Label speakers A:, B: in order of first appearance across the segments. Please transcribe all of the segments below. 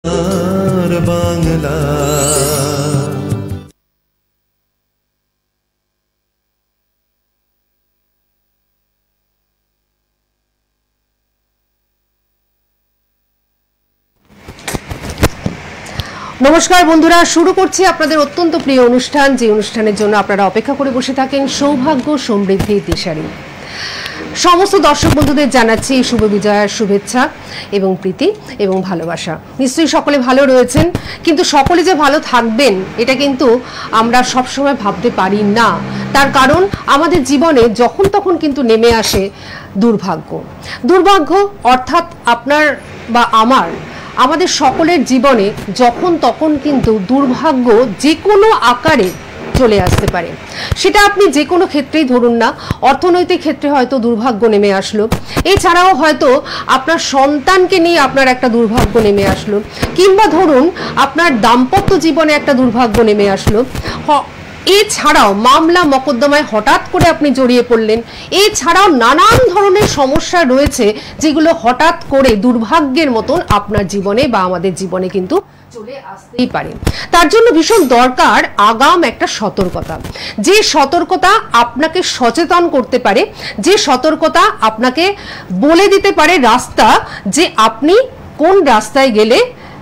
A: বাংলা।
B: নমস্কার বন্ধুরা, শুরু করছি আপনাদের অত্যন্ত প্রিয় অনুষ্ঠান, যে অনুষ্ঠানের জন্য আপনারা অপেক্ষা করে বসে থাকেন, সৌভাগ্য সমৃদ্ধি দিশারি। সমস্ত দর্শক বন্ধুদের জানাচ্ছি শুভ বিজয়ার শুভেচ্ছা এবং প্রীতি এবং ভালোবাসা। নিশ্চয়ই সকলে ভালো রয়েছেন, কিন্তু সকলে যে ভালো থাকবেন এটা কিন্তু আমরা সবসময় ভাবতে পারি না। তার কারণ আমাদের জীবনে যখন তখন কিন্তু নেমে আসে দুর্ভাগ্য। দুর্ভাগ্য অর্থাৎ আপনার বা আমাদের সকলের জীবনে যখন তখন কিন্তু দুর্ভাগ্য যে কোনো আকারে চলে আসতে পারে। সেটা আপনি যে কোনো ক্ষেত্রেই ধরুন না, অর্থনৈতিক ক্ষেত্রে হয়তো দুর্ভাগ্য নেমে আসলো, এছাড়াও হয়তো আপনার সন্তানকে নিয়ে আপনার একটা দুর্ভাগ্য নেমে আসলো, কিংবা ধরুন আপনার দাম্পত্য জীবনে একটা দুর্ভাগ্য নেমে আসলো, এছাড়াও মামলা মকদ্দমায় হঠাৎ করে আপনি জড়িয়ে পড়লেন, এছাড়াও নানান ধরনের সমস্যা রয়েছে যেগুলো হঠাৎ করে দুর্ভাগ্যের মতন আপনার জীবনে বা আমাদের জীবনে কিন্তু চলে আসতেই পারে। তার জন্য ভীষণ দরকার আগাম একটা সতর্কতা, যে সতর্কতা আপনাকে সচেতন করতে পারে, যে সতর্কতা আপনাকে বলে দিতে পারে রাস্তা, যে আপনি কোন রাস্তায় গেলে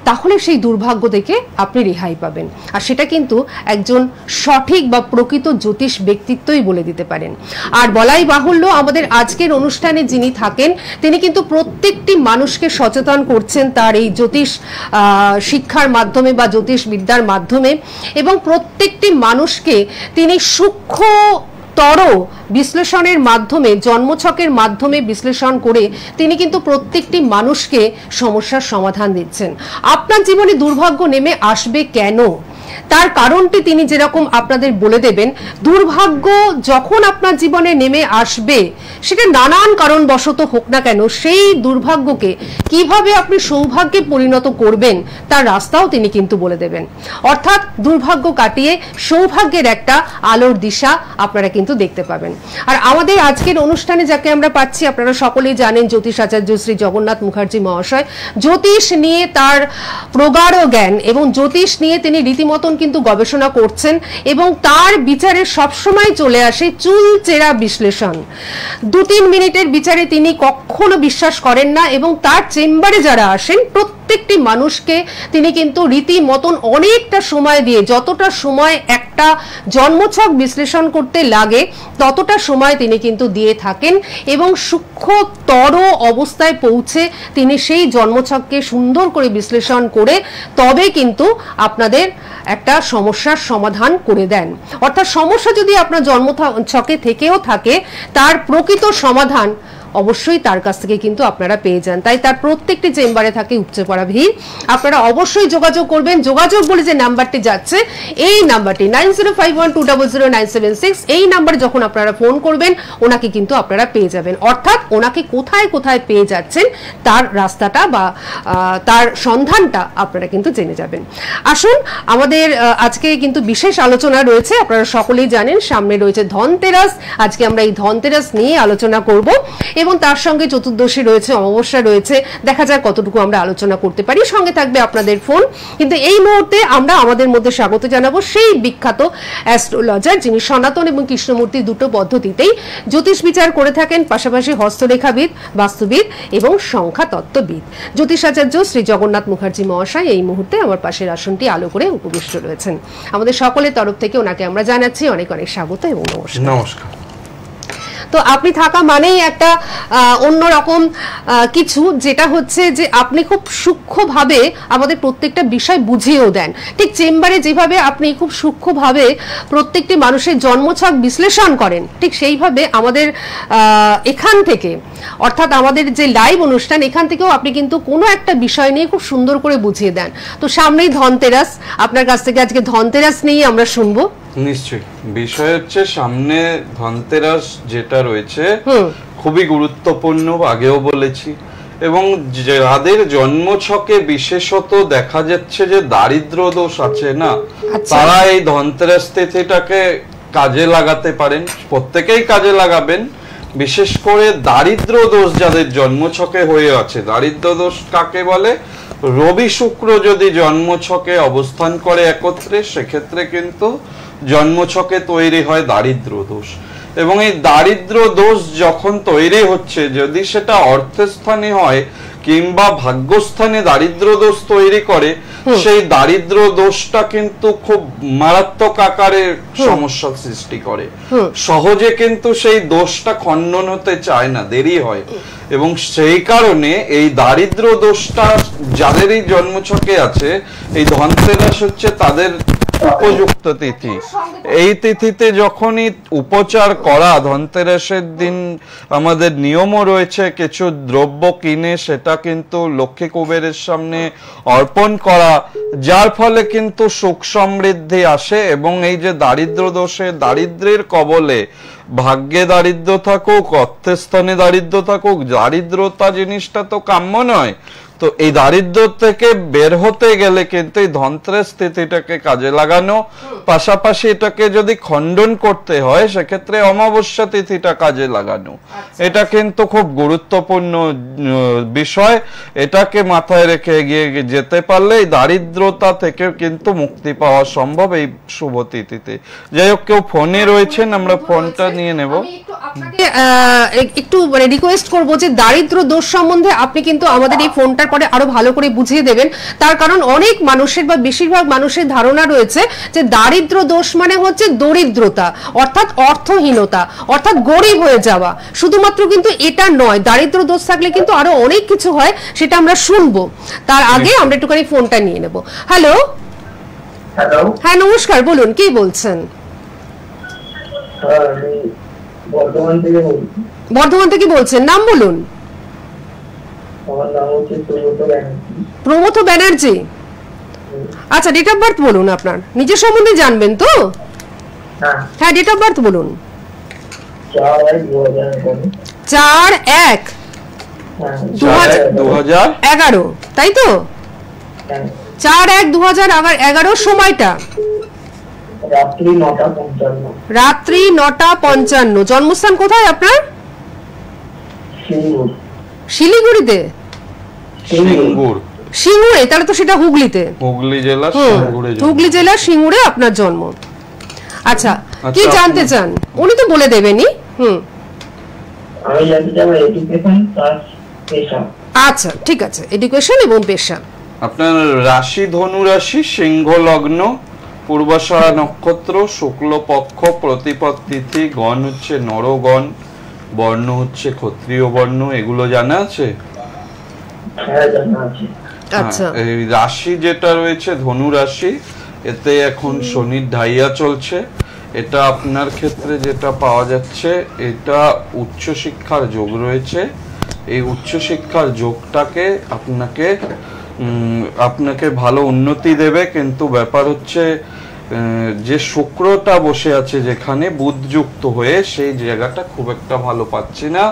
B: তাহলে সেই দুর্ভাগ্য থেকে আপনি রেহাই পাবেন। আর সেটা কিন্তু একজন সঠিক বা প্রকৃত জ্যোতিষ ব্যক্তিত্বই বলে দিতে পারেন। আর বলাই বাহুল্য, আমাদের আজকের অনুষ্ঠানে যিনি থাকেন তিনি কিন্তু প্রত্যেকটি মানুষকে সচেতন করছেন তার এই জ্যোতিষ শিক্ষার মাধ্যমে বা জ্যোতিষ বিদ্যার মাধ্যমে, এবং প্রত্যেকটি মানুষকে তিনি সূক্ষ্মতর বিশ্লেষণের মাধ্যমে, জন্মছকের মাধ্যমে বিশ্লেষণ করে তিনি কিন্তু প্রত্যেকটি মানুষকে সমস্যার সমাধান দিচ্ছেন। আপনার জীবনে দুর্ভাগ্য নেমে আসবে কেন, তার কারণটি তিনি যেরকম আপনাদের বলে দেবেন। দুর্ভাগ্য যখন আপনার জীবনে নেমে আসবে, সেটা নানান কারণবশত হোক না কেন, সেই দুর্ভাগ্যকে কিভাবে আপনি সৌভাগ্যে পরিণত করবেন তার রাস্তাও তিনি কিন্তু বলে দেবেন। অর্থাৎ দুর্ভাগ্য কাটিয়ে সৌভাগ্যের একটা আলোর দিশা আপনারা কিন্তু দেখতে পাবেন। আর আমাদের আজকের অনুষ্ঠানে যাকে আমরা পাচ্ছি, আপনারা সকলেই জানেন, জ্যোতিষ আচার্য শ্রী জগন্নাথ মুখার্জি মহাশয়। জ্যোতিষ নিয়ে তার প্রগাঢ় জ্ঞান এবং জ্যোতিষ নিয়ে তিনি রীতিমতন কিন্তু গবেষণা করছেন, এবং তার বিচারে সবসময় চলে আসে চুলচেরা বিশ্লেষণ। 2-3 মিনিটের বিচারে তিনি কখনো বিশ্বাস করেন না, এবং তার চেম্বারে যারা আসেন প্রত্যেকটি মানুষকে তিনি কিন্তু রীতিমতন অনেকটা সময় দিয়ে, যতটা সময় একটা জন্মছক বিশ্লেষণ করতে লাগে ততটা সময় তিনি কিন্তু দিয়ে থাকেন, এবং সূক্ষ্মতর অবস্থায় পৌঁছে তিনি সেই জন্মছককে সুন্দর করে বিশ্লেষণ করে তবে কিন্তু আপনাদের একটা সমস্যার সমাধান করে দেন। অর্থাৎ সমস্যা যদি আপনার জন্মছকে থেকেও থাকে, তার প্রকৃত সমাধান অবশ্যই তার কাছ থেকে কিন্তু আপনারা পেয়ে যান। তাই তার প্রত্যেকটি চেম্বারে থাকে উপচে পড়া ভিড়। আপনারা অবশ্যই যোগাযোগ করবেন। যোগাযোগ বলে যে নাম্বারটি যাচ্ছে, এই নাম্বারটি 9051200976, এই নাম্বারে যখন আপনারা ফোন করবেন ওনাকে কিন্তু আপনারা পেয়ে যাবেন। অর্থাৎ ওনাকে কোথায় কোথায় পেয়ে যাচ্ছেন তার রাস্তাটা বা তার সন্ধানটা আপনারা কিন্তু জেনে যাবেন। আসুন, আমাদের আজকে কিন্তু বিশেষ আলোচনা রয়েছে। আপনারা সকলেই জানেন সামনে রয়েছে ধনতেরাস। আজকে আমরা এই ধনতেরাস নিয়ে আলোচনা করব, এবং তার সঙ্গে চতুর্দশী রয়েছে, অমাবস্যা রয়েছে। দেখা যাক কতটুকু আমরা আলোচনা করতে পারি। সঙ্গে থাকবে আপনাদের ফোন। কিন্তু এই মুহূর্তে আমরা আমাদের মধ্যে স্বাগত জানাবো সেই বিখ্যাত অ্যাস্ট্রোলজার, যিনি সনাতন এবং কৃষ্ণমূর্তি দুটো পদ্ধতিতেই জ্যোতিষ বিচার করে থাকেন, পাশাপাশি হস্তরেখাবিদ, বাস্তুবিদ এবং সংখ্যা তত্ত্ববিদ। জ্যোতিষাচার্য শ্রী জগন্নাথ মুখার্জি মহাশয় এই মুহূর্তে আমার পাশের আসনটি আলো করে উপবিষ্ট রয়েছেন। আমাদের সকলের তরফ থেকে ওনাকে আমরা জানাচ্ছি অনেক অনেক স্বাগত এবং নমস্কার।
C: নমস্কার।
B: তো আপনি থাকা মানেই একটা অন্যরকম কিছু, যেটা হচ্ছে যে আপনি খুব সূক্ষ্মভাবে আমাদের প্রত্যেকটা বিষয় বুঝিয়েও দেন। ঠিক চেম্বারে যেভাবে আপনি খুব সূক্ষ্মভাবে প্রত্যেকটি মানুষের জন্মছক বিশ্লেষণ করেন, ঠিক সেইভাবে আমাদের এখান থেকে, অর্থাৎ আমাদের যে লাইভ অনুষ্ঠান, এখান থেকেও আপনি কিন্তু কোনো একটা বিষয় নিয়ে খুব সুন্দর করে বুঝিয়ে দেন। তো সামনেই ধনতেরাস, আপনার কাছ থেকে আজকে ধনতেরাস নিয়ে আমরা শুনবো।
C: নিশ্চয়ই। বিষয় হচ্ছে সামনে ধনতেরাস যেটা রয়েছে খুবই গুরুত্বপূর্ণ, আগেও বলেছি। এবং যাদের জন্মছকে বিশেষত দেখা যাচ্ছে যে দারিদ্র দোষ আছে না, তারা এই ধনতেরাস তিথিটাকে কাজে লাগাতে পারেন। প্রত্যেকেই কাজে লাগাবেন, বিশেষ করে দারিদ্র দোষ যাদের জন্মছকে হয়ে আছে। দারিদ্র দোষ কাকে বলে? রবি শুক্র যদি জন্মছকে অবস্থান করে একত্রে, সেক্ষেত্রে কিন্তু জন্মছকে তৈরি হয় দারিদ্র দোষ। এবং এই দারিদ্র দোষ যখন তৈরি হচ্ছে, যদি সেটা অর্থস্থানে হয় কিংবা ভাগ্যস্থানে দারিদ্র দোষ তৈরি করে, সেই দারিদ্র দোষটা কিন্তু খুব মারাত্মক আকারে সমস্যার সৃষ্টি করে। সহজে কিন্তু সেই দোষটা খণ্ডন হতে চায় না, দেরি হয়। এবং সেই কারণে এই দারিদ্র দোষটা যাদেরই জন্মছকে আছে, এই ধনতেরাস হচ্ছে তাদের উপযুক্ত তিথি। এই তিথিতে যখনই উপচার করা, ধনতেরাসের দিন আমাদের নিয়মও রয়েছে কিছু দ্রব্য কিনে সেটা কিন্তু লক্ষ্মী কুবেরের সামনে অর্পণ করা, যার ফলে কিন্তু সুখ সমৃদ্ধি আসে। এবং এই যে দারিদ্র দোষে, দারিদ্রের কবলে ভাগ্যে দারিদ্র থাকুক, অর্থস্থানে দারিদ্র থাকুক, দারিদ্রতা জিনিসটা তো কাম্য নয়। তো এই দারিদ্র থেকে বের হতে গেলে কিন্তু এই ধনতেরাস তিথিটাকে কাজে লাগানো, পাশাপাশি এটাকে যদি খণ্ডন করতে হয় সেক্ষেত্রে অমাবস্যা তিথিটা কাজে লাগানো, এটা কিন্তু খুব গুরুত্বপূর্ণ বিষয়। এটাকে মাথায় রেখে এগিয়ে যেতে পারলে এই দারিদ্রতা থেকে কিন্তু মুক্তি পাওয়া সম্ভব এই শুভ তিথিতে। যাই হোক, কেউ ফোনে রয়েছেন, আমরা ফোনটা নিয়ে নেব।
B: একটু রিকোয়েস্ট করব যে দারিদ্র দোষ সম্বন্ধে আপনি কিন্তু আমাদের এই ফোনটার পরে আরো ভালো করে বুঝিয়ে দেবেন। তার কারণ অনেক মানুষের বা বেশিরভাগ মানুষের ধারণা রয়েছে যে দারিদ্র দোষ মানে হচ্ছে দরিদ্রতা, অর্থাৎ অর্থহীনতা, অর্থাৎ গরিব হয়ে যাওয়া। শুধুমাত্র কিন্তু এটা নয়, দারিদ্র দোষ থাকলে কিন্তু আরো অনেক কিছু হয়, সেটা আমরা শুনবো। তার আগে আমরা একটুখানি ফোনটা নিয়ে নেব। হ্যালো, হ্যাঁ নমস্কার, বলুন কি বলছেন? বর্ধমান থেকে বলছেন, নাম বলুন। প্রমথ ব্যানার্জি। আচ্ছা, ডেট অফ বার্থ বলুন আপনার, নিজের সম্বন্ধে জানবেন তো? হ্যাঁ, ডেট অফ বার্থ বলুন। 4/1/2011, তাই তো? 4/1/2011। সময়টা রাত্রি 9:55। জন্মস্থান কোথায় আপনার? শিলিগুড়িতে। সিঙ্গুরে, তাহলে তো সেটা হুগলিতে, হুগলি জেলার সিঙ্গুরে আপনার জন্ম। আচ্ছা, কি জানতে চান? উনি তো বলে দেবেনই। আচ্ছা, ঠিক আছে, এডুকেশন এবং পেশা।
C: আপনার রাশি ধনু রাশি, সিংহ লগ্ন, পূর্বাষাঢ়া নক্ষত্র, শুক্লপক্ষ, প্রতিপদ তিথি, গণ হচ্ছে নরগণ, বর্ণ হচ্ছে ক্ষত্রিয় বর্ণ। এগুলো জানা আছে?
B: আচ্ছা,
C: এই রাশি যেটা রয়েছে ধনু রাশি, এতে এখন শনির ঢাইয়া চলছে। এটা আপনার ক্ষেত্রে যেটা পাওয়া যাচ্ছে, এটা উচ্চ শিক্ষার যোগ রয়েছে। এই উচ্চ শিক্ষার যোগটাকে আপনাকে ভালো উন্নতি দেবে। কিন্তু ব্যাপার হচ্ছে যে শুক্রটা বসে আছে যেখানে বুধ যুক্ত হয়ে, সেই জায়গাটা খুব একটা ভালো পাচ্ছি না,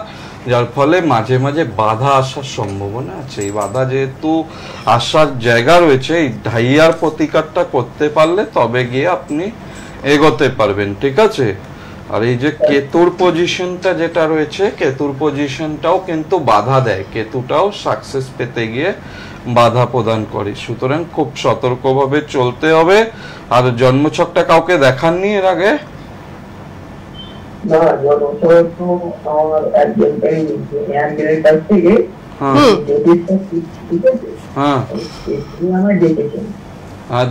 C: যার ফলে মাঝে মাঝে বাধা আসার সম্ভাবনা আছে। এই বাধা যেহেতু আসার জায়গা রয়েছে, এই ঢাইয়ার প্রতিকারটা করতে পারলে তবে গিয়ে আপনি এগোতে পারবেন, ঠিক আছে? আর এই যে কেতুর পজিশনটা যেটা রয়েছে, কেতুর পজিশনটাও কিন্তু বাধা দেয়, কেতুটাও সাকসেস পেতে গিয়ে বাধা প্রদান করে। সুতরাং খুব সতর্কভাবে চলতে হবে। আর জন্মছকটা কাউকে দেখাননি এর আগে?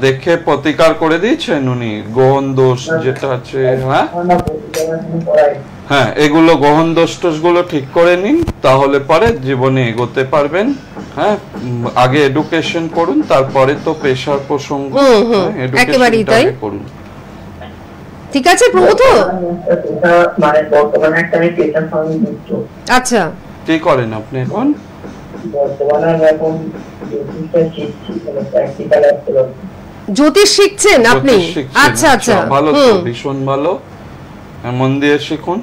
C: দেখে প্রতিকার করে দিয়েছেন উনি, গ্রহণ দোষ যেটা আছে। হ্যাঁ, এগুলো গ্রহণ দোষ গুলো ঠিক করে নিন, তাহলে পরে জীবনে এগোতে পারবেন। হ্যাঁ, আগে এডুকেশন করুন, তারপরে তো পেশার প্রসঙ্গ।
B: একেবারেই তাই, করুন। ঠিক আছে প্রমথ,
A: মানে বর্তমানে একটা আমি পেশার সঙ্গে যুক্ত।
B: আচ্ছা,
C: কি করেন আপনি এখন?
A: বর্তমানে এখন
B: জ্যোতিষ শিখছেন আপনি? আচ্ছা আচ্ছা,
C: ভালো তো, ভীষণ ভালো, মন দিয়ে শিখুন।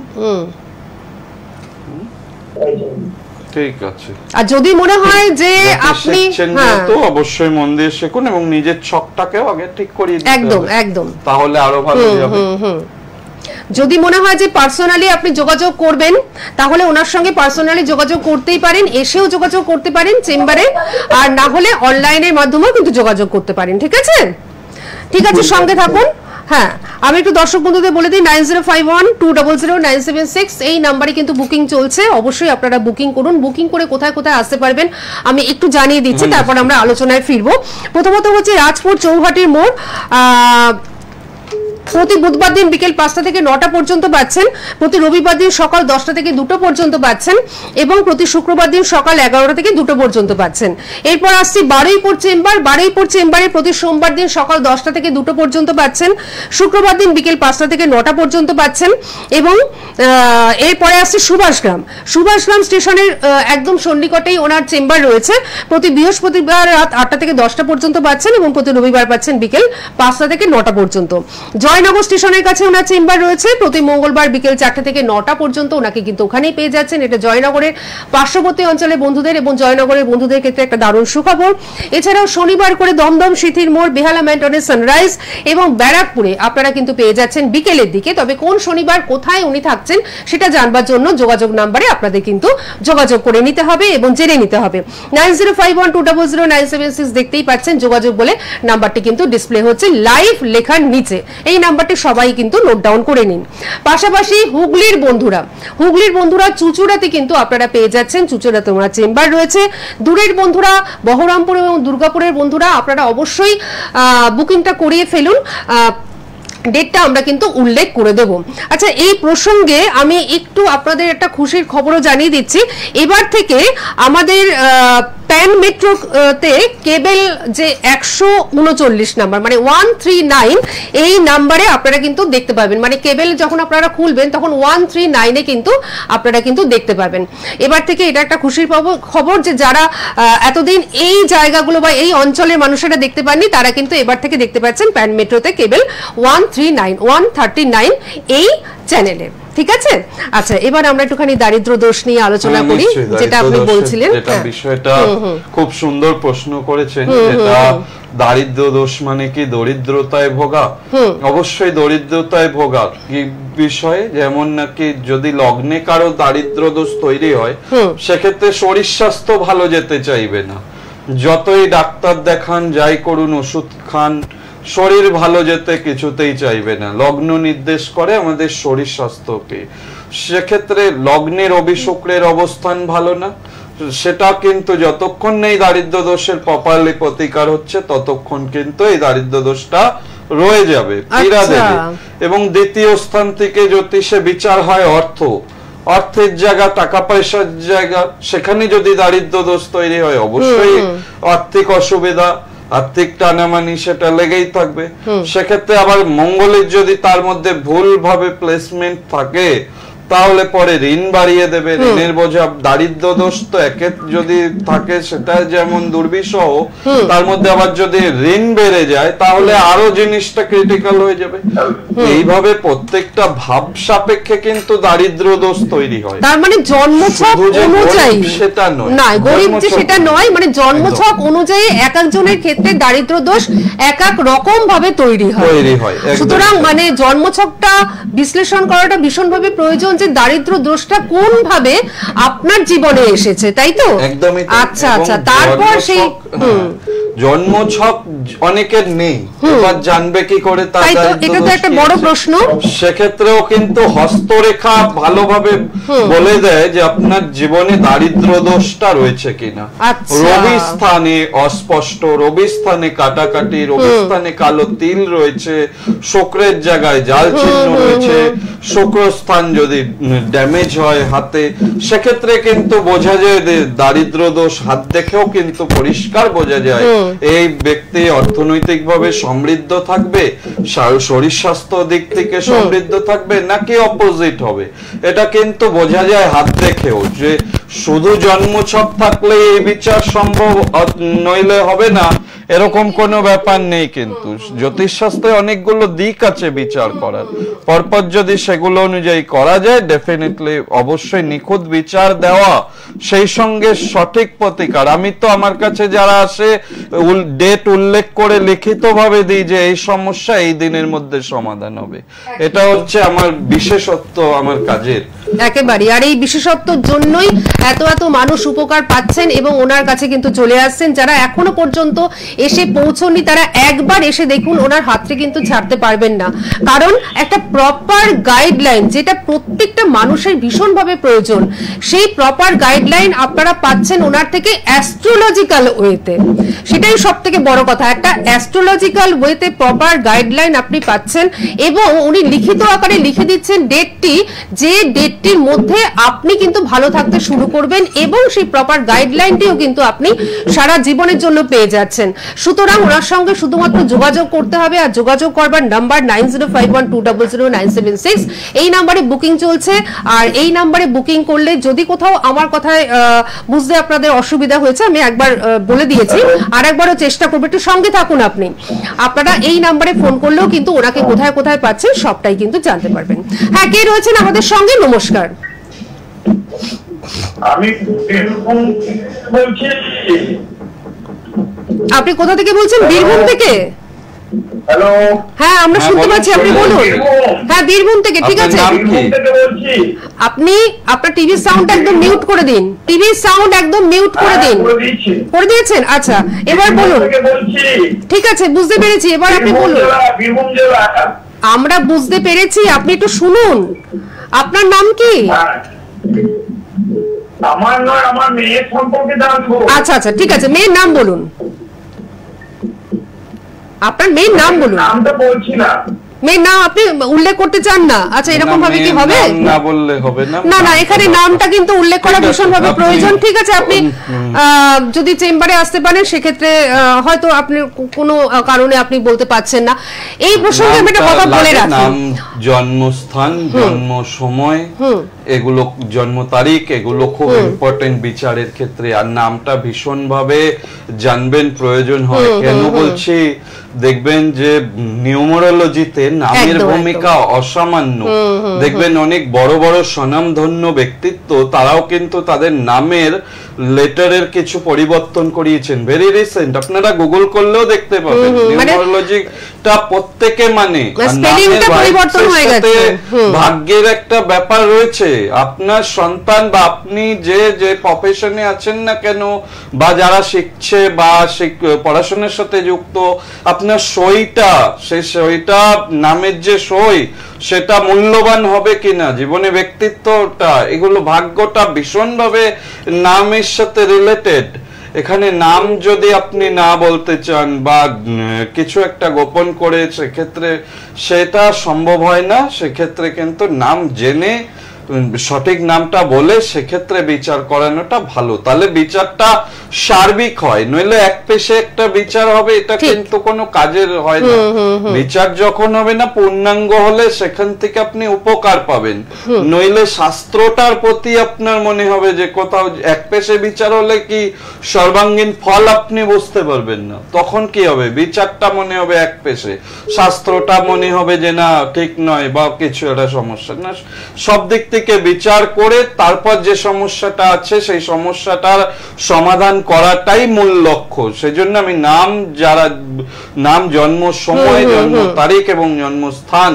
C: ঠিক আছে।
B: আর যদি মনে হয় যে আপনি
C: তো অবশ্যই মন দিয়ে শিখুন এবং নিজের ছকটাকেও আগে ঠিক করিয়ে দিতে হবে।
B: একদম একদম,
C: তাহলে আরো ভালো হবে।
B: যদি মনে হয় যে পার্সোনালি আপনি যোগাযোগ করবেন তাহলে ওনার সঙ্গে পার্সোনালি যোগাযোগ করতেই পারেন, এসেও যোগাযোগ করতে পারেন চেম্বারে, আর না হলে অনলাইনের মাধ্যমেও কিন্তু যোগাযোগ করতে পারেন। ঠিক আছে, ঠিক আছে, সঙ্গে থাকুন। হ্যাঁ, আমি একটু দর্শক বন্ধুদের বলে দিই 9051200976 এই নাম্বারে কিন্তু বুকিং চলছে। অবশ্যই আপনারা বুকিং করুন। বুকিং করে কোথায় কোথায় আসতে পারবেন আমি একটু জানিয়ে দিচ্ছি, তারপর আমরা আলোচনায় ফিরবো। প্রথমত হচ্ছে রাজপুর চৌহাটির মোড়, প্রতি বুধবার দিন বিকেল 5টা থেকে 9টা পর্যন্ত পাচ্ছেন, প্রতি রবিবার দিন সকাল 10টা থেকে 2টো পর্যন্ত পাচ্ছেন, এবং প্রতি শুক্রবার দিন সকাল 11টা থেকে 2টো পর্যন্ত পাচ্ছেন। এরপর আসছি বারুইপুর চেম্বার। বারুইপুর চেম্বারে প্রতি সোমবার দিন সকাল 10টা থেকে 2টো পর্যন্ত পাচ্ছেন, শুক্রবার দিন বিকেল 5টা থেকে 9টা পর্যন্ত পাচ্ছেন, এবং এরপরে আসছে সুভাষগ্রাম। সুভাষগ্রাম স্টেশনের একদম সন্নিকটেই ওনার চেম্বার রয়েছে। প্রতি বৃহস্পতিবার রাত 8টা থেকে 10টা পর্যন্ত পাচ্ছেন, এবং প্রতি রবিবার পাচ্ছেন বিকেল 5টা থেকে 9টা পর্যন্ত। জয়নগর স্টেশনের কাছে ওনার চেম্বার রয়েছে। প্রতি মঙ্গলবার বিকেল 4টা থেকে 9টা পর্যন্ত ওনাকে কিন্তু ওখানেই পেয়ে যাচ্ছেন। এটা জয়নগরের পার্শ্ববর্তী অঞ্চলের বন্ধুদের এবং জয়নগরের বন্ধুদের ক্ষেত্রে একটা দারুণ সুখবর। এছাড়াও শনিবার করে দমদম সিথির মোড়, বেহালা ম্যান্টনের সানরাইজ এবং ব্যারাকপুরে আপনারা কিন্তু পেয়ে যাচ্ছেন বিকেলের দিকে। তবে কোন শনিবার কোথায় উনি থাকছেন সেটা জানবার জন্য যোগাযোগ নাম্বারে আপনাদের কিন্তু যোগাযোগ করে নিতে হবে এবং জেনে নিতে হবে। 9051200976 দেখতেই পাচ্ছেন, যোগাযোগ বলে নাম্বারটি কিন্তু ডিসপ্লে হচ্ছে লাইভ লেখার নিচে। এই নাম্বারটি সবাই কিন্তু নোট ডাউন করে নিন। পাশাপাশি হুগলির বন্ধুরা চুচুড়াতে কিন্তু আপনারা পেয়ে যাচ্ছেন। চুচুড়াতে ওনার চেম্বার রয়েছে। দূরের বন্ধুরা বহরমপুর এবং দুর্গাপুরের বন্ধুরা আপনারা অবশ্যই বুকিংটা করিয়ে ফেলুন। ডেটটা আমরা কিন্তু উল্লেখ করে দেব। আচ্ছা, এই প্রসঙ্গে আমি একটু আপনাদের একটা খুশির খবরও জানিয়ে দিচ্ছি। এবার থেকে আমাদের প্যান মেট্রোতে কেবল যে 139 নাম্বার মানে 139 এই নাম্বারে আপনারা কিন্তু দেখতে পাবেন। মানে কেবল যখন আপনারা খুলবেন তখন 139-এ কিন্তু আপনারা কিন্তু দেখতে পাবেন। এবার থেকে এটা একটা খুশির খবর যে যারা এতদিন এই জায়গাগুলো বা এই অঞ্চলের মানুষেরা দেখতে পাননি তারা কিন্তু এবার থেকে দেখতে পাচ্ছেন প্যান মেট্রোতে কেবল 139 এই চ্যানেলে। ঠিক আছে, আচ্ছা এবার আমরা একটুখানি দারিদ্র দোষ নিয়ে আলোচনা করি, যেটা আপনি বলছিলেন।
C: যেটা বিষয়টা খুব সুন্দর প্রশ্ন করেছেন, যেটা দারিদ্র দোষ মানে কি দরিদ্রতায় ভোগা? অবশ্যই দরিদ্রতায় ভোগা কি বিষয়ে, যেমন নাকি যদি লগ্নে কারো দারিদ্র দোষ তৈরি হয় সেক্ষেত্রে শরীর স্বাস্থ্য ভালো যেতে চাইবে না। যতই ডাক্তার দেখান, যাই করুন, ওষুধ খান, শরীর ভালো যেতে কিছুতেই চাইবে না। লগ্ন নির্দেশ করে আমাদের শরীর স্বাস্থ্যকে। সেক্ষেত্রে লগ্নের রবি শুক্রের অবস্থান ভালো না, সেটা কিন্তু যতক্ষণ নেই দারিদ্র দোষের প্রপারলি প্রতিকার হচ্ছে ততক্ষণ কিন্তু এই দারিদ্র দোষটা রয়ে যাবে, পীড়া দেবে। এবং দ্বিতীয় স্থান থেকে জ্যোতিষে বিচার হয় অর্থের জায়গা, টাকা পয়সার জায়গা, সেখানে যদি দারিদ্র দোষ তৈরি হয় অবশ্যই আর্থিক অসুবিধা, আর্থিক টানামানি সেটা লেগেই থাকবে। সেক্ষেত্রে আবার মঙ্গলের যদি তার মধ্যে ভুল ভাবে প্লেসমেন্ট থাকে তাহলে পরে ঋণ বাড়িয়ে দেবে, ঋণের বোঝা। দারিদ্র দোষ তো একে যদি থাকে সেটা যেমন দুর্বিষহ, তার মধ্যে আবার যদি ঋণ বেড়ে যায় তাহলে আরো জিনিসটা ক্রিটিক্যাল হয়ে যাবে। এইভাবে প্রত্যেকটা ভাব সাপেক্ষে কিন্তু দারিদ্র দোষ তৈরি হয়।
B: তার মানে জন্মছক অনুযায়ী সেটা নয়, না গরিব যে সেটা নয়, মানে জন্মছক অনুযায়ী এক একজনের ক্ষেত্রে দারিদ্র দোষ এক এক রকম ভাবে তৈরি হয়। সুতরাং মানে জন্মছকটা বিশ্লেষণ করাটা ভীষণভাবে প্রয়োজন যে দারিদ্র দোষটা কোন ভাবে আপনার জীবনে এসেছে, তাই তো?
C: একদমই।
B: আচ্ছা আচ্ছা, তারপর সেই
C: জন্মছক অনেকের নেই, এবার জানবে কি করে?
B: এটা তো একটা বড় প্রশ্ন।
C: সেক্ষেত্রেও কিন্তু হস্তরেখা ভালোভাবে বলে দেয় যে আপনার জীবনে দারিদ্র দোষটা রয়েছে কিনা। রবি স্থানে অস্পষ্ট, রবি স্থানে কাটাকাটি, রবি স্থানে কালো তিল রয়েছে, শুক্রের জায়গায় জাল চিহ্ন রয়েছে, শুক্র স্থান যদি ড্যামেজ হয় হাতে, সেক্ষেত্রে কিন্তু বোঝা যায় দারিদ্র দোষ। হাত দেখেও কিন্তু পরিষ্কার বোঝা যায় এই ব্যক্তি অর্থনৈতিকভাবে সমৃদ্ধ থাকবে, শরীর স্বাস্থ্য দিক থেকে সমৃদ্ধ থাকবে নাকি অপোজিট হবে। এটা কিন্তু বোঝা যায় হাত দেখেও। যে শুধু জন্মছক থাকলে এই বিচার সম্ভব নইলে হবে না, এরকম কোনো ব্যাপার নেই। কিন্তু জ্যোতিষশাস্ত্রে অনেকগুলো দিক আছে বিচার করার, পরপর যদি সেগুলো অনুযায়ী করা যায় ডেফিনেটলি অবশ্যই নিখুঁত বিচার দেওয়া, সেই সঙ্গে সঠিক প্রতিকার। আমি তো আমার কাছে যারা আসে ডেট উল্লেখ করে লিখিত ভাবে দিই যে এই সমস্যা এই দিনের মধ্যে সমাধান হবে, এটা হচ্ছে আমার বিশেষত্ব আমার কাজের।
B: একেবারে, আর এই বিশেষত্বর জন্যই এত এত মানুষ উপকার পাচ্ছেন এবং ওনার কাছে কিন্তু চলে আসছেন। যারা এখনো পর্যন্ত এসে পৌঁছননি তারা একবার এসে দেখুন, ওনার হাতটা কিন্তু ছাড়তে পারবেন না। কারণ একটা প্রপার গাইডলাইন যেটা প্রত্যেকটা মানুষের ভীষণভাবে প্রয়োজন, সেই প্রপার গাইডলাইন আপনারা পাচ্ছেন ওনার থেকে অ্যাস্ট্রোলজিক্যাল ওয়েতে। সেটাই সব থেকে বড় কথা, একটা অ্যাস্ট্রোলজিক্যাল ওয়েতে প্রপার গাইডলাইন আপনি পাচ্ছেন এবং উনি লিখিত আকারে লিখে দিচ্ছেন ডেটটি, যে ডেটটির মধ্যে আপনি কিন্তু ভালো থাকতে শুরু করবেন এবং সেই প্রপার গাইডলাইনটিও কিন্তু আপনি সারা জীবনের জন্য পেয়ে যাচ্ছেন। সুতরাং ওনার সঙ্গে শুধুমাত্র যোগাযোগ করতে হবে, আর যোগাযোগ করবার নাম্বার 9051200976। এই নাম্বারে বুকিং চলছে, আর এই নাম্বারে বুকিং করলে যদি কোথাও আমার কথায় বুঝতে আপনাদের অসুবিধা হয়েছে আমি একবার বলে দিয়েছি, আর একবারও চেষ্টা করবো, একটু সঙ্গে থাকুন আপনি। আপনারা এই নাম্বারে ফোন করলেও কিন্তু ওনাকে কোথায় কোথায় পাচ্ছেন সবটাই কিন্তু জানতে পারবেন। হ্যাঁ, কে রয়েছেন আমাদের সঙ্গে? নমস্কার।
A: আমি বলছি।
B: আপনি কোথা থেকে বলছেন? বীরভূম থেকে?
A: হ্যালো,
B: হ্যাঁ আমরা শুনতে পাচ্ছি, আপনি বলুন। হ্যাঁ, বীরভূম থেকে, ঠিক আছে। আপনি আপনার টিভির সাউন্ড একদম মিউট করে দিন, টিভির সাউন্ড একদম মিউট করে দিন। করে দিয়েছেন? আচ্ছা, এবার বলুন। ঠিক আছে, বুঝতে পেরেছি, এবার আপনি বলুন। আমরা বুঝতে পেরেছি, আপনি একটু শুনুন। আপনার নাম কি?
A: আমার নয়, আমার মেয়ের সম্পর্কে জানবো।
B: আচ্ছা আচ্ছা, ঠিক আছে, মেয়ের নাম বলুন। আপনার মেয়ের নাম বলুন।
A: নামটা বলছি না।
B: মেয়ের নাম আপনি উল্লেখ করতে চান না? আচ্ছা, এরকম ভাবে কি হবে?
C: না বললে হবে না।
B: না না, এখানে নামটা কিন্তু উল্লেখ করা ভীষণ ভাবে প্রয়োজন। ঠিক আছে, আপনি যদি চেম্বারে আসতে পারেন সেক্ষেত্রে হয়তো আপনি কোনো কারণে আপনি বলতে পারছেন না। এই প্রসঙ্গে আমি একটা কথা বলে রাখি,
C: নাম, জন্মস্থান, জন্ম সময়, এগুলো জন্ম তারিখ, এগুলো খুব ইম্পর্টেন্ট বিচারের ক্ষেত্রে। আর নামটা ভীষণ ভাবে জানবেন, প্রয়োজন হয়। কেন বলছি, দেখবেন যে নিউমারোলজিতে নামের ভূমিকা অসামান্য। দেখবেন অনেক বড় বড় স্বনামধন্য ব্যক্তিত্ব তারাও কিন্তু তাদের নামের লেটারের কিছু পরিবর্তন করিয়েছেন, ভেরি রিসেন্ট। আপনারা গুগল করলেও দেখতে পাবেন। নিউমারোলজিটা প্রত্যেকে মানে ভাগ্যের একটা ব্যাপার রয়েছে। আপনার সন্তান বা আপনি যে যে প্রফেশনে আছেন না কেন, বা যারা শিখছে বা পড়াশোনার সাথে যুক্ত, আপনার সইটা, সেই সইটা, নামের যে সই, সেটা মূল্যবান হবে কিনা, জীবনে ব্যক্তিত্বটা, এগুলো ভাগ্যটা ভীষণভাবে নামের সাথে রিলেটেড। এখানে নাম যদি আপনি না বলতে চান বা কিছু একটা গোপন করে, সেক্ষেত্রে সেটা সম্ভব হয় না। সেক্ষেত্রে কিন্তু নাম জেনে সঠিক নামটা বলে সেক্ষেত্রে বিচার করানোটা ভালো, তাহলে বিচারটা সার্বিক হয়। নইলে এক পেশে একটা বিচার হবে, এটা কিন্তু কোনো কাজের হয় না। বিচার যখন হবে না পূর্ণাঙ্গ হলে সেখান থেকে আপনি উপকার পাবেন। নইলে শাস্ত্রটার প্রতি আপনার মনে হবে যে কোথাও এক পেশে বিচার হলে কি সর্বাঙ্গীন ফল আপনি বুঝতে পারবেন না। তখন কি হবে, বিচারটা মনে হবে এক পেশে, শাস্ত্রটা মনে হবে যে না ঠিক নয় বা কিছু একটা সমস্যা। না, সব দিক থেকে বিচার করে তারপর যে সমস্যাটা আছে সেই সমস্যাটার সমাধান করাটাই মূল লক্ষ্য। সেজন্য আমি নাম, জন্ম সময়, জন্ম তারিখ এবং জন্মস্থান,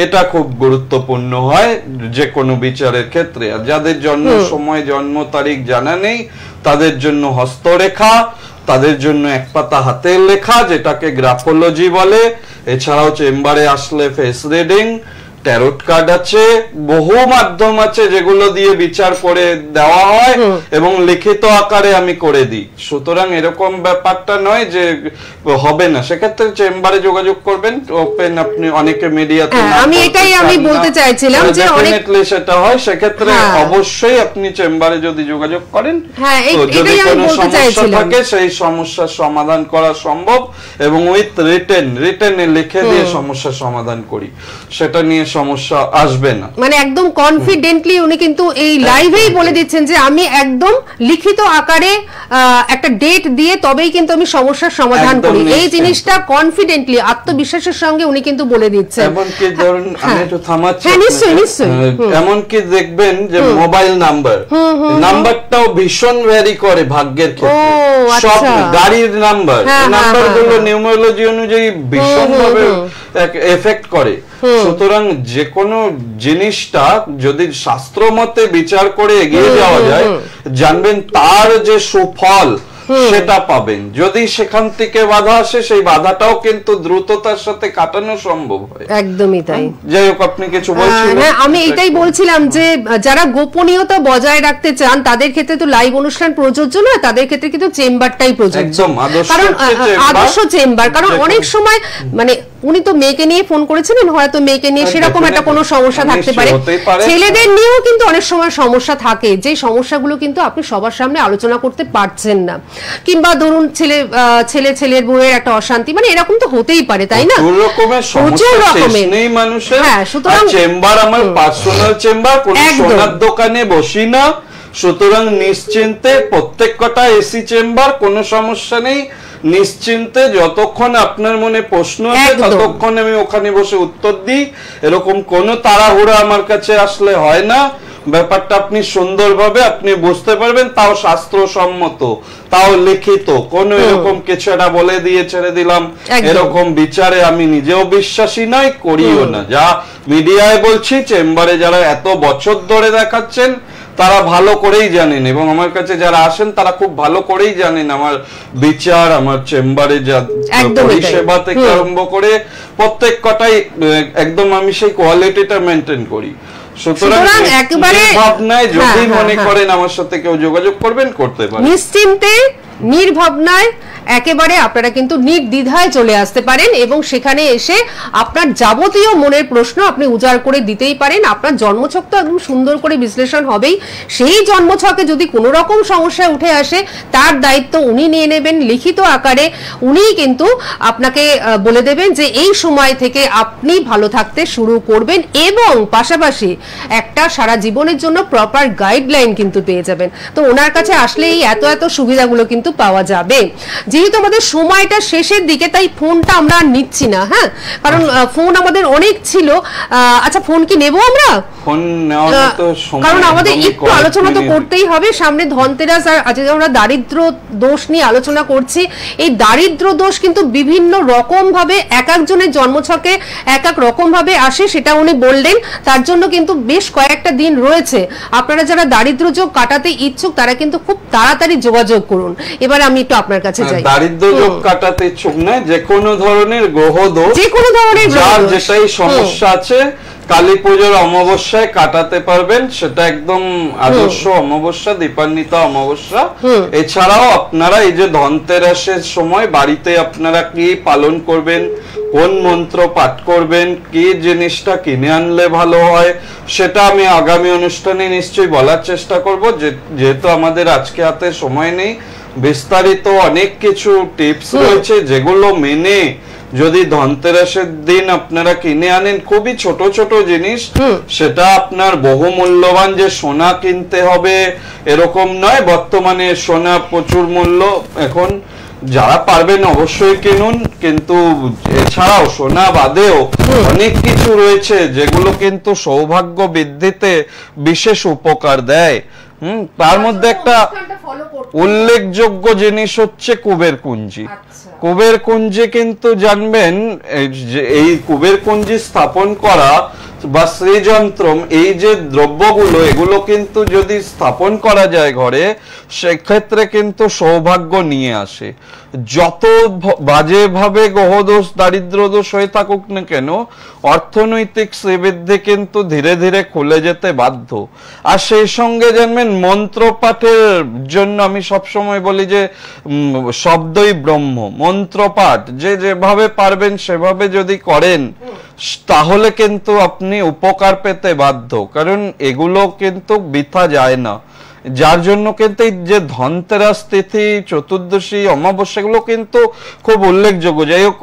C: এটা খুব গুরুত্বপূর্ণ হয় যে কোনো বিচারের ক্ষেত্রে। আর যাদের জন্ম সময়, জন্ম তারিখ জানা নেই তাদের জন্য হস্তরেখা, তাদের জন্য এক পাতা হাতের লেখা, যেটাকে গ্রাফোলজি বলে। এছাড়াও চেম্বারে আসলে ফেস রিডিং, ট্যারোট কার্ড আছে, বহু মাধ্যম আছে যেগুলো দিয়ে বিচার করে দেওয়া হয় এবং লিখিত আকারে আমি করে দিই। সুতরাং এরকম ব্যাপারটা নয় যে হবে না, সেক্ষেত্রে চেম্বারে যোগাযোগ করবেন। ওপেন আপনি অনেকে মিডিয়াতে,
B: আমি এটাই আমি বলতে চাইছিলাম যে
C: ডেফিনেটলি সেটা হয়। সেক্ষেত্রে অবশ্যই আপনি চেম্বারে যদি যোগাযোগ করেন, যদি কোনো সমস্যা থাকে সেই সমস্যার সমাধান করা সম্ভব এবং উইথ রিটেনে লিখে দিয়ে সমস্যার সমাধান করি, সেটা নিয়ে সমস্যা আসবে না।
B: মানে একদম কনফিডেন্টলি উনি কিন্তু এই লাইভেই বলে দিচ্ছেন যে আমি একদম লিখিত আকারে একটা ডেট দিয়ে তবেই কিন্তু আমি সমস্যার সমাধান করি। এই জিনিসটা কনফিডেন্টলি আত্মবিশ্বাসের সঙ্গে উনি কিন্তু বলে দিচ্ছেন।
C: এমনকি ধরুন আমি একটু থামাচ্ছি,
B: নিশ্চয়ই
C: এমনকি দেখবেন যে মোবাইল নাম্বারটাও ভীষণ ভ্যারি করে ভাগ্যের ক্ষেত্রে। সব গাড়ির নাম্বারগুলো নিউমারোলজি অনুযায়ী ভীষণ ভাবে এফেক্ট করে। সুতরাং যে কোনো জিনিসটা যদি শাস্ত্র মতে বিচার করে এগিয়ে যাওয়া যায়, জানবেন তার যে সুফল সেটা পাবেন। যদি সেখান থেকে বাধা আসে, সেই বাধাটাও কিন্তু দ্রুততার সাথে কাটানো সম্ভব হয়।
B: একদমই তাই।
C: যাই হোক, আপনি কিছু বলছিলেন।
B: হ্যাঁ, আমি এটাই বলছিলাম যে যারা গোপনীয়তা বজায় রাখতে চান তাদের ক্ষেত্রে তো লাইভ অনুষ্ঠান প্রযোজ্য নয়, তাদের ক্ষেত্রে কিন্তু চেম্বারটাই প্রযোজ্য। কারণ আদর্শ চেম্বার, কারণ অনেক সময় মানে উনি তো মেয়েকে নিয়ে ফোন করেছিলেন, হয়তো মেয়েকে নিয়ে সেরকম একটা কোনো সমস্যা থাকতে পারে। ছেলেদের নিয়েও কিন্তু অনেক সময় সমস্যা থাকে, যে সমস্যাগুলো কিন্তু আপনি সবার সামনে আলোচনা করতে পারছেন না, কিংবা ধরুন ছেলের বউয়ের একটা অশান্তি, মানে এরকম তো হতেই পারে, তাই না? প্রচুর রকমের মানুষের। হ্যাঁ, সুতরাং
C: চেম্বার আমার পার্সোনাল চেম্বার, কোনো সোনার দোকানে বসি না। সুতরাং নিশ্চিন্তে প্রত্যেক কটা এসি চেম্বার, কোনো সমস্যা নেই। নিশ্চিন্তে যতক্ষণ আপনার মনে প্রশ্ন আছে ততক্ষণ আমি ওখানে বসে উত্তর দিই। এরকম কোনো তাড়াহুড়া আমার কাছে আসলে হয় না। ব্যাপারটা আপনি সুন্দরভাবে আপনি বুঝতে পারবেন, তাও শাস্ত্রসম্মত, তাও লিখিত। কোনো এরকম কিছু একটা বলে দিয়ে ছেড়ে দিলাম এরকম বিচারে আমি নিজেও বিশ্বাসী নই, করিও না। যা মিডিয়ায় বলছি, চেম্বারে যারা এত বছর ধরে দেখাচ্ছেন তারা ভালো করেই জানেন, এবং আমার কাছে যারা আসেন তারা খুব ভালো করেই জানেন আমার বিচার, আমার চেম্বারে যা পরিষেবা থেকে আরম্ভ করে প্রত্যেক কটাই একদম আমি সেই কোয়ালিটিটা মেনটেন করি। সুতরাং একেবারে ভাবনায় যদি মনে করেন আমার সাথে কেউ যোগাযোগ করবেন, করতে পারেন।
B: নিশ্চিন্তে নির্ভাবনায় একেবারে আপনারা কিন্তু নির্দ্বিধায় চলে আসতে পারেন, এবং সেখানে এসে আপনার যাবতীয় মনের প্রশ্ন আপনি উজাড় করে দিতেই পারেন। আপনার জন্মছক তো একদম সুন্দর করে বিশ্লেষণ হবেই। সেই জন্মছকে যদি কোনো রকম সমস্যা উঠে আসে, তার দায়িত্ব উনি নিয়ে নেবেন লিখিত আকারে। উনিই কিন্তু আপনাকে বলে দেবেন যে এই সময় থেকে আপনি ভালো থাকতে শুরু করবেন, এবং পাশাপাশি একটা সারা জীবনের জন্য প্রপার গাইডলাইন কিন্তু পেয়ে যাবেন। তো ওনার কাছে আসলে এই এত সুবিধাগুলো কিন্তু পাওয়া যাবে। যেহেতু আমাদের সময়টা শেষের দিকে, তাই ফোনটা আমরা নিচ্ছি না। হ্যাঁ, কারণ ফোন আমাদের অনেক ছিল। আচ্ছা, ফোন কি নেব আমরা?
C: ফোন নেওয়ার মতো সময়,
B: কারণ আমাদের একটু আলোচনা তো করতেই হবে। সামনে ধনতেরাস, আর আজকে আমরা দারিদ্র দোষ নিয়ে আলোচনা করছি। এই দারিদ্র দোষ কিন্তু বিভিন্ন রকম ভাবে এক একজনের জন্মছকে এক এক রকম ভাবে আসে, সেটা উনি বললেন। তার জন্য কিন্তু বেশ কয়েকটা দিন রয়েছে। আপনারা যারা দারিদ্র যোগ কাটাতে ইচ্ছুক তারা কিন্তু খুব তাড়াতাড়ি যোগাযোগ করুন। এবার আমি একটু আপনার কাছে যাই।
C: দারিদ্র যোগ কাটাতে ইচ্ছুক নয়, যে কোনো ধরনের গ্রহ দোষ, যে কোনো ধরনের যার যেটাই সমস্যা আছে, কালী পুজোর অমাবস্যায় কাটাতে পারবেন। সেটা একদম আদর্শ অমাবস্যা, দীপান্বিতা অমাবস্যা। এছাড়াও আপনারা এই যে ধনতেরাসের সময় বাড়িতে আপনারা কি পালন করবেন, কোন মন্ত্র পাঠ করবেন, কি জিনিসটা কিনে আনলে ভালো হয়, সেটা আমি আগামী অনুষ্ঠানে নিশ্চয়ই বলার চেষ্টা করব। যেহেতু আমাদের আজকে হাতে সময় নেই, বিস্তারিত অনেক কিছু টিপস রয়েছে যেগুলো মেনে যদি ধনতেরাসের দিন আপনারা কিনে আনেন, খুবই ছোট ছোট জিনিস, সেটা আপনার বহু মূল্যবান যে সোনা কিনতে হবে এরকম নয়। বর্তমানে সোনা প্রচুর মূল্য, এখন যারা পারবেন অবশ্যই কিনুন। কিন্তু এছাড়াও সোনা বাদেও অনেক কিছু রয়েছে যেগুলো কিন্তু সৌভাগ্য বৃদ্ধিতে বিশেষ উপকার দেয়। তার মধ্যে একটা উল্লেখযোগ্য জিনিস হচ্ছে কুবের কুঞ্জি। কুবের কুঞ্জি কিন্তু জানবেন, এই কুবের কুঞ্জি স্থাপন করা বা শ্রীযন্ত্রম, এই যে দ্রব্যগুলো, এগুলো কিন্তু যদি স্থাপন করা যায় ঘরে, সেক্ষেত্রে কিন্তু সৌভাগ্য নিয়ে আসে। যত বাজে ভাবে গ্রহদোষ, দারিদ্র দোষ হয়ে থাকুক না কেন, অর্থনৈতিক শ্রীবৃদ্ধি কিন্তু ধীরে ধীরে খুলে যেতে বাধ্য। আর সেই সঙ্গে জানবেন, মন্ত্র পাঠের জন্য আমি সবসময় বলি যে শব্দই ব্রহ্ম। মন্ত্র পাঠ যে যেভাবে পারবেন সেভাবে যদি করেন, তাহলে কিন্তু আপনি উপকার পেতে বাধ্য। কারণ এগুলো কিন্তু বৃথা যায় না, যার জন্য কিন্তু এই যে ধনতেরাস তিথি, চতুর্দশী, অমাবস্যাগুলো কিন্তু খুব উল্লেখযোগ্য। যাই হোক,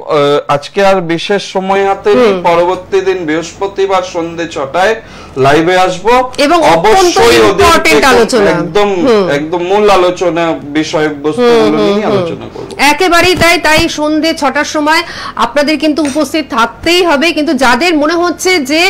C: আজকে আর বিশেষ সময় হাতে নেই, পরবর্তী দিন বৃহস্পতিবার সন্ধ্যে 6টায় লাইভে আসবো এবং অবশ্যই একদম একদম মূল আলোচনা বিষয়বস্তুগুলো নিয়ে আলোচনা করব।
B: একেবারেই তাই সন্ধ্যে 6টার সময় আপনাদের কিন্তু উপস্থিত থাকতেই হবে। কিন্তু যাদের মনে হচ্ছে যে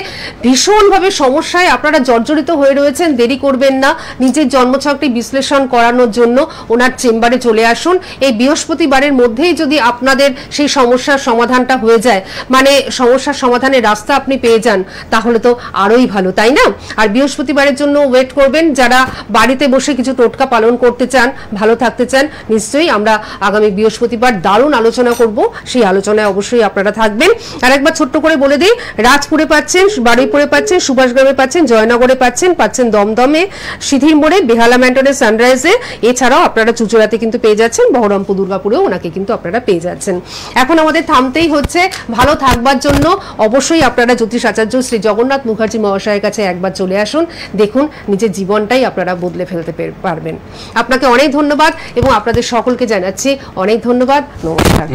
B: ভীষণভাবে সমস্যায় আপনারা জর্জরিত হয়ে রয়েছেন, দেরি করবেন না, নিজের জন্মছকটি বিশ্লেষণ করানোর জন্য ওনার চেম্বারে চলে আসুন। এই বৃহস্পতিবারের মধ্যেই যদি আপনাদের সেই সমস্যার সমাধানটা হয়ে যায়, মানে সমস্যার সমাধানের রাস্তা আপনি পেয়ে যান, তাহলে তো আরোই ভালো, তাই না? আর বৃহস্পতিবারের জন্য ওয়েট করবেন যারা বাড়িতে বসে কিছু টোটকা পালন করতে চান, ভালো থাকতে চান। নিশ্চয়ই আমরা আগামী বৃহস্পতিবার দারুণ আলোচনা করব, সেই আলোচনায় অবশ্যই আপনারা থাকবেন। আর একবার ছোট্ট করে বলে দিই, রাজপুরে পাচ্ছেন, বারুইপুরে পাচ্ছেন, সুভাষগ্রামে পাচ্ছেন, জয়নগরে পাচ্ছেন দমদমে, সিধির মোড়ে, বেহালা ম্যান্টনে, সানরাইজে, এছাড়াও আপনারা চুচুড়াতে কিন্তু পেয়ে যাচ্ছেন, বহরমপুর দুর্গাপুরেও ওনাকে কিন্তু আপনারা পেয়ে যাচ্ছেন। এখন আমাদের থামতেই হচ্ছে। ভালো থাকবার জন্য অবশ্যই আপনারা জ্যোতিষ আচার্য শ্রী জগন্নাথ মুখার্জি মহাশয়ের কাছে একবার চলে আসুন, দেখুন নিজের জীবনটাই আপনারা বদলে ফেলতে পারবেন। আপনাকে অনেক ধন্যবাদ এবং আপনাদের সকলকে জানাচ্ছি অনেক ধন্যবাদ। নমস্কার।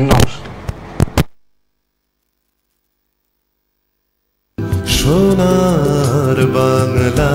D: সোনার বাংলা।